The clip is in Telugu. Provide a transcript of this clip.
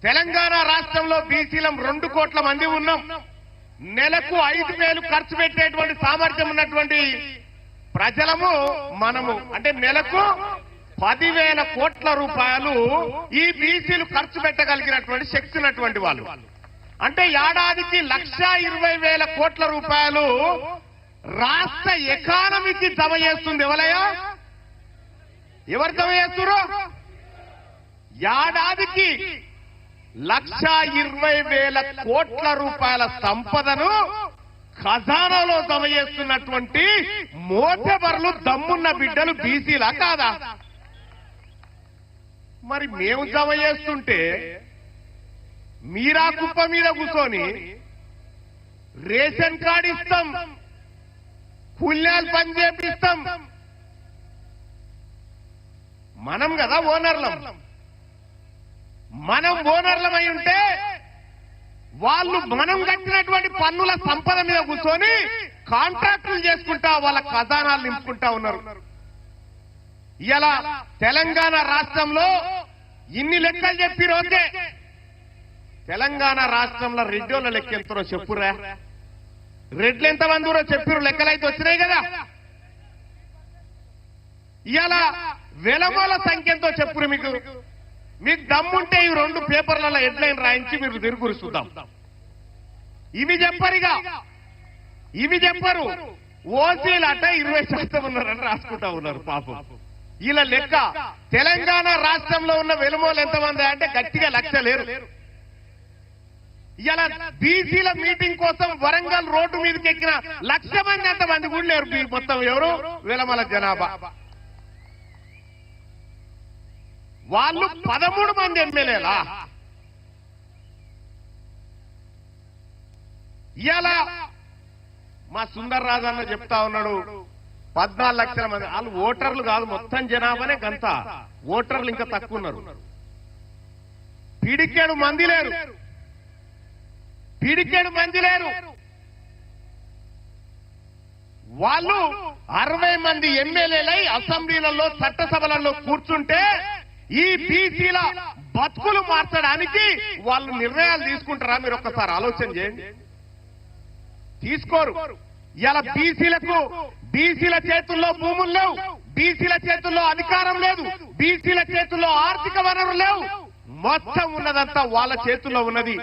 తెలంగాణ రాష్ట్రంలో బీసీలం 2 కోట్ల మంది ఉన్నాం. నెలకు 5,000 ఖర్చు పెట్టేటువంటి సామర్థ్యం ఉన్నటువంటి ప్రజలము మనము. అంటే నెలకు 10,000 కోట్ల రూపాయలు ఈ బీసీలు ఖర్చు పెట్టగలిగినటువంటి శక్తి ఉన్నటువంటి వాళ్ళు. అంటే ఏడాదికి 1,20,000 కోట్ల రూపాయలు రాష్ట్ర ఎకానమీకి జమ చేస్తుంది. ఎవరు జమ చేస్తున్నారు? ఏడాదికి 1,20,000 కోట్ల రూపాయల సంపదను ఖజానాలో జమ చేస్తున్నటువంటి మోటబర్లు దమ్మున్న బిడ్డలు బీసీలా కాదా? మరి మేము జమ చేస్తుంటే మీరా కుప్ప మీద కూర్చొని రేషన్ కార్డు ఇస్తాం, పుణ్యాలు పని చేపిస్తాం. మనం కదా ఓనర్లం. మనం ఓనర్లమై ఉంటే వాళ్ళు మనం కట్టినటువంటి పన్నుల సంపద మీద కూర్చొని కాంట్రాక్టులు చేసుకుంటా వాళ్ళ ఖజానాలు నింపుకుంటా ఉన్నారు. ఇలా తెలంగాణ రాష్ట్రంలో ఇన్ని లెక్కలు చెప్పి రోజే తెలంగాణ రాష్ట్రంలో రెడ్డోళ్ళ లెక్క ఎంతరో చెప్పురా. రెడ్లు ఎంతమంది ఊరో చెప్పిరు, లెక్కలైతే వచ్చినాయి కదా. ఇలా వెలమల సంఖ్య ఎంతో చెప్పురు. మీకు దమ్ముంటే ఈ 2 పేపర్లలో హెడ్లైన్ రాయించి మీరు తిరుగురు చూద్దాం. ఇవి చెప్పరిగా, ఇవి చెప్పరు. ఓసీలట 20% ఉన్నారని రాసుకుంటా ఉన్నారు పాపం. ఇలా లెక్క తెలంగాణ రాష్ట్రంలో ఉన్న వెలుమోలు ఎంతమంది అంటే గట్టిగా 1,00,000 లేరు. ఇలా బీసీల మీటింగ్ కోసం వరంగల్ రోడ్డు మీదకి ఎక్కిన 1,00,000 మంది అంతమంది కూడా లేరు. మొత్తం ఎవరు? వెలమల జనాభా. వాళ్ళు 13 మంది ఎమ్మెల్యేలా. ఇలా మా సుందర్ రాజు అన్న చెప్తా ఉన్నాడు 14 లక్షల మంది. వాళ్ళు ఓటర్లు కాదు, మొత్తం జనాభానే గంత. ఓటర్లు ఇంకా తక్కువ ఉన్నారు. పిడికేడు మంది లేరు, పిడికేడు మంది లేరు. వాళ్ళు 60 మంది ఎమ్మెల్యేలై అసెంబ్లీలలో చట్టసభలలో కూర్చుంటే ఈ బీసీల బతుకులు మార్చడానికి వాళ్ళు నిర్ణయాలు తీసుకుంటారా? మీరు ఒక్కసారి ఆలోచన చేయండి. తీసుకోరు. ఇలా బీసీల చేతుల్లో భూములు లేవు, బీసీల చేతుల్లో అధికారం లేదు, బీసీల చేతుల్లో ఆర్థిక వనరులు లేవు. మొత్తం ఉన్నదంతా వాళ్ళ చేతుల్లో ఉన్నది.